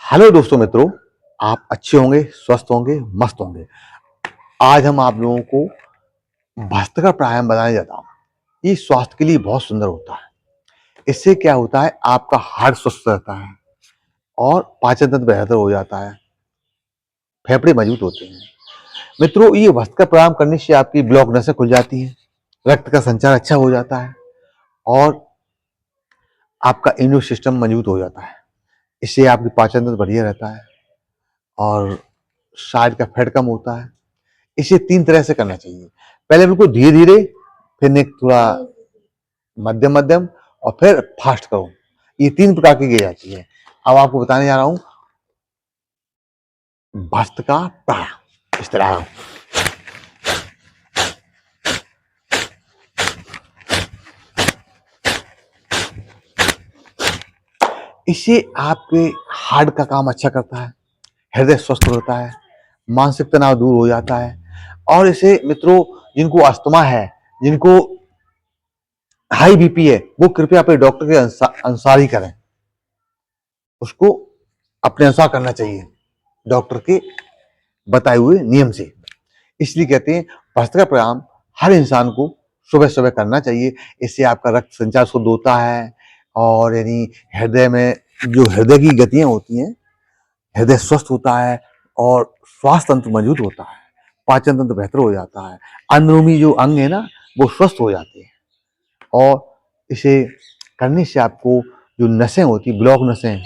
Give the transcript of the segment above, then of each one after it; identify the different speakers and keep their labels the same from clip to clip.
Speaker 1: Hello दोस्तों मित्रों, आप अच्छे होंगे, स्वस्थ होंगे, मस्त होंगे। आज हम आप लोगों को भस्त्रिका प्राणायाम बताने जाता हूँ। ये स्वास्थ्य के लिए बहुत सुंदर होता है। इससे क्या होता है, आपका हार्ट स्वस्थ रहता है और पाचन तंत्र बेहतर हो जाता है, फेफड़े मजबूत होते हैं। मित्रों, ये भस्त्रिका प्राणायाम करने से आपकी ब्लॉक नसें खुल जाती हैं, रक्त का संचार अच्छा हो जाता है और आपका इम्यून सिस्टम मजबूत हो जाता है। इससे आपकी पाचन तंत्र बढ़िया रहता है और शरीर का फैट कम होता है। इसे 3 तरह से करना चाहिए। पहले बिल्कुल धीरे-धीरे, फिर नेक थोड़ा मध्यम-मध्यम और फिर फास्ट करो। ये 3 प्रकार की की जाती है। अब आपको बताने जा रहा हूँ भस्त्रिका प्राणायाम। इस तरह इससे आपके हार्ट का काम अच्छा करता है, हृदय स्वस्थ रहता है, मानसिक तनाव दूर हो जाता है और इसे मित्रों जिनको अस्थमा है, जिनको हाई बीपी है, वो कृपया अपने डॉक्टर के अनुसार ही करें। उसको अपने अनुसार करना चाहिए, डॉक्टर के बताए हुए नियम से। इसलिए कहते हैं भस्त्रिका प्राणायाम हर इंसान को सुबह सुबह करना चाहिए। इससे आपका रक्त संचार शुद्ध होता है और यानी हृदय में जो हृदय की गतियां होती हैं, हृदय स्वस्थ होता है और स्वास्थ्य तंत्र मजबूत होता है, पाचन तंत्र बेहतर हो जाता है, अंदरूनी जो अंग है ना वो स्वस्थ हो जाते हैं और इसे करने से आपको जो नसें होती, ब्लॉक नसें,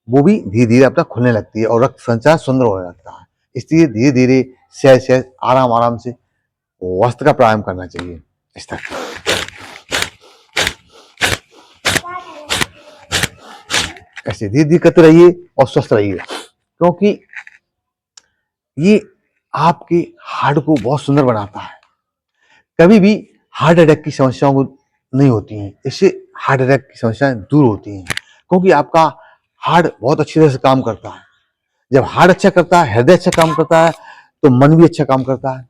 Speaker 1: वो भी धीरे धीरे अपना खुलने लगती है और रक्त संचार सुंदर हो जाता है। इसलिए धीरे धीरे सहज सहज आराम आराम से भस्त्रिका प्राणायाम करना चाहिए। इस तरह ऐसे धीरे धीरे करते रहिए और स्वस्थ रहिए, क्योंकि ये आपके हार्ट को बहुत सुंदर बनाता है। कभी भी हार्ट अटैक की समस्याओं को नहीं होती हैं, इससे हार्ट अटैक की समस्याएं दूर होती हैं, क्योंकि आपका हार्ट बहुत अच्छी तरह से काम करता है। जब हार्ट अच्छा करता है, हृदय अच्छा काम करता है, तो मन भी अच्छा काम करता है।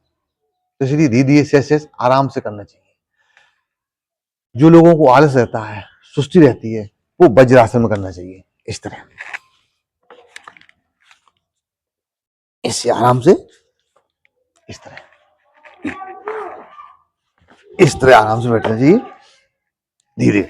Speaker 1: तो इसलिए धीरे धीरे सहज सहज आराम से करना चाहिए। जो लोगों को आलस रहता है, सुस्ती रहती है, वो वज्रासन में करना चाहिए। इस तरह इससे आराम से इस तरह आराम से बैठना चाहिए धीरे।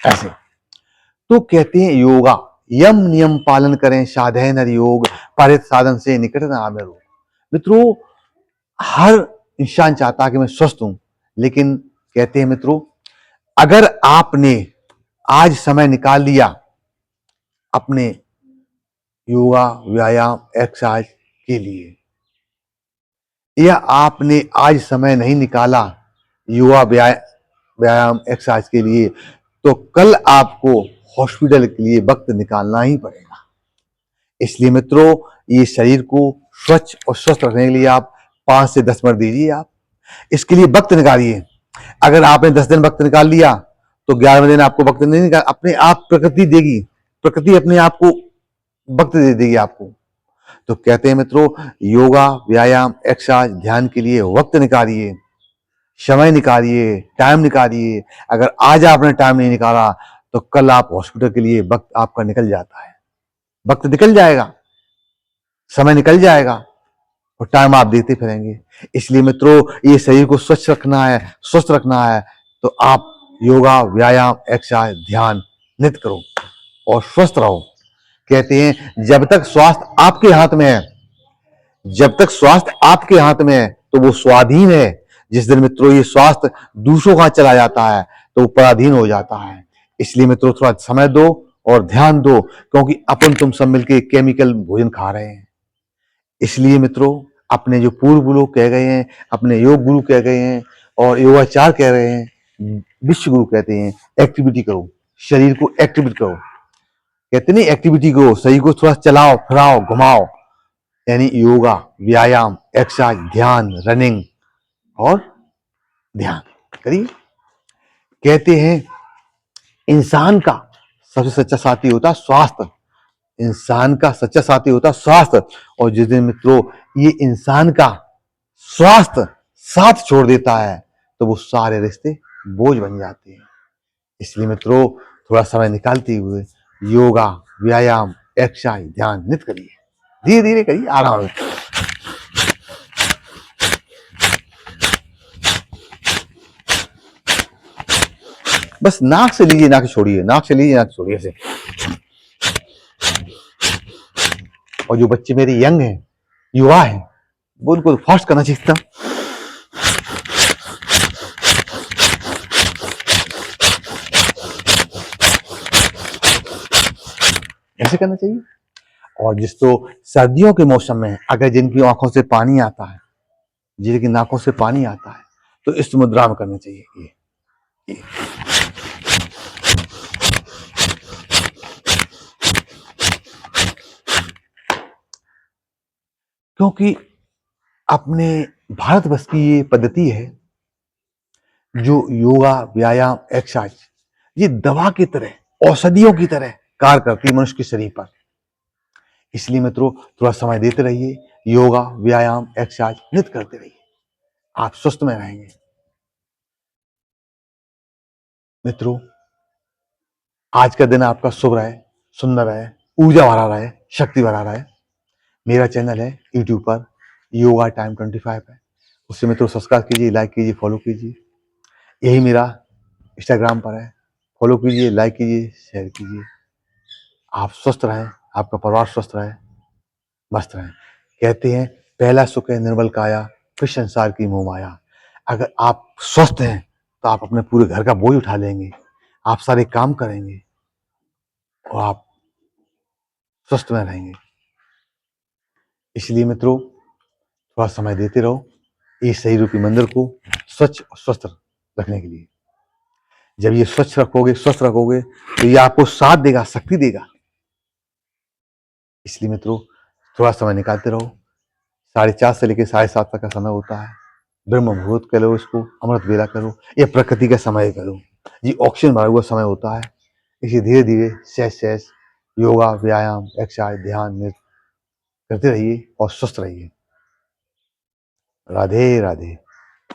Speaker 1: ऐसे तो कहते हैं योगा यम नियम पालन करें, साधे नर योग, परित साधन से निकट न आवे रोग। मित्रों, हर इंसान चाहता है कि मैं स्वस्थ हूं, लेकिन कहते हैं मित्रों, अगर आपने आज समय निकाल लिया अपने योगा, व्यायाम, एक्सरसाइज के लिए, या आपने आज समय नहीं निकाला योगा, व्यायाम, एक्सरसाइज के लिए, तो कल आपको हॉस्पिटल के लिए वक्त निकालना ही पड़ेगा। इसलिए मित्रों, ये शरीर को स्वच्छ और स्वस्थ रखने के लिए आप 5 से 10 मिनट दीजिए। आप इसके लिए वक्त निकालिए। अगर आपने 10 दिन वक्त निकाल लिया तो 11वें दिन आपको वक्त नहीं निकाल, अपने आप प्रकृति देगी, प्रकृति अपने आप को वक्त दे देगी आपको। तो कहते हैं मित्रों, योगा, व्यायाम, एक्सरसाइज, ध्यान के लिए वक्त निकालिए, समय निकालिए, टाइम निकालिए। अगर आज आपने टाइम नहीं निकाला तो कल आप हॉस्पिटल के लिए वक्त आपका निकल जाता है, वक्त निकल जाएगा, समय निकल जाएगा और टाइम आप देते फिरेंगे। इसलिए मित्रों, ये शरीर को स्वच्छ रखना है, स्वस्थ रखना है, तो आप योगा, व्यायाम, एक्सरसाइज, ध्यान नित्य करो और स्वस्थ रहो। कहते हैं जब तक स्वास्थ्य आपके हाथ में है, जब तक स्वास्थ्य आपके हाथ में है तो वो स्वाधीन है। जिस दिन मित्रों ये स्वास्थ्य दूसरों का चला जाता है तो वो पराधीन हो जाता है। इसलिए मित्रों थोड़ा समय दो और ध्यान दो, क्योंकि अपन तुम सब मिलके केमिकल भोजन खा रहे हैं। इसलिए मित्रों, अपने जो पूर्व लोग कह गए हैं, अपने योग गुरु कह गए हैं और योगाचार कह रहे हैं, विश्व गुरु कहते हैं, एक्टिविटी करो, शरीर को एक्टिविटी करो। कहते नहीं एक्टिविटी करो, शरीर को थोड़ा चलाओ, फिराओ, घुमाओ, यानी योगा, व्यायाम, एक्सरसाइज, ध्यान, रनिंग और ध्यान करिए। कहते हैं इंसान का सबसे सच्चा साथी होता है स्वास्थ्य। इंसान का सच्चा साथी होता है स्वास्थ्य। और जिस दिन मित्रों ये इंसान का स्वास्थ्य साथ छोड़ देता है तो वो सारे रिश्ते बोझ बन जाते हैं। इसलिए मित्रों, थोड़ा समय निकालते हुए योगा, व्यायाम, एक्सरसाइज, ध्यान नित करिए। धीरे धीरे करिए, आराम से। बस नाक से लीजिए, नाक छोड़िए, नाक से लीजिए, नाक छोड़िए ऐसे। और जो बच्चे मेरे यंग हैं, युवा हैं, वो उनको फास्ट करना चाहिए था। ऐसे करना चाहिए। और जिसको सर्दियों के मौसम में अगर जिनकी आंखों से पानी आता है, जिनकी नाकों से पानी आता है, तो इस मुद्रा में करना चाहिए ये। क्योंकि अपने भारतवर्ष की ये पद्धति है, जो योगा, व्यायाम, एक्सरसाइज, ये दवा की तरह, औषधियों की तरह कार्य करती है मनुष्य के शरीर पर। इसलिए मित्रों, थोड़ा समय देते रहिए, योगा, व्यायाम, एक्सरसाइज नित करते रहिए, आप स्वस्थ में रहेंगे। मित्रों, आज का दिन आपका शुभ रहे, सुंदर रहे, ऊर्जा भरा रहे, शक्ति भरा रहे। मेरा चैनल है यूट्यूब पर, योगा टाइम 25 है, उससे मित्रों सब्सक्राइब कीजिए, लाइक कीजिए, फॉलो कीजिए। यही मेरा इंस्टाग्राम पर है, फॉलो कीजिए, लाइक कीजिए, शेयर कीजिए। आप स्वस्थ रहें, आपका परिवार स्वस्थ रहे, मस्त रहें। कहते हैं पहला सुख है निर्बल काया, फिर संसार की मोह माया। अगर आप स्वस्थ हैं तो आप अपने पूरे घर का बोझ उठा लेंगे, आप सारे काम करेंगे और आप स्वस्थ में रहेंगे। इसलिए मित्रों, थोड़ा समय देते रहो इस सही रूपी मंदिर को स्वच्छ और स्वस्थ रखने के लिए। जब ये स्वच्छ रखोगे, स्वस्थ रखोगे, तो ये आपको साथ देगा, शक्ति देगा। इसलिए मित्रों, थोड़ा समय निकालते रहो। 4:30 से लेकर 7:30 तक का समय होता है। ब्रह्म मुहूर्त करो, इसको अमृत वेला करो, या प्रकृति का समय करो। ये ऑक्सीजन भरा हुआ समय होता है। इसे धीरे धीरे सहज सहज योगा, व्यायाम, एक्सरसाइज, ध्यान, नृत्य करते रहिए और स्वस्थ रहिए। राधे राधे।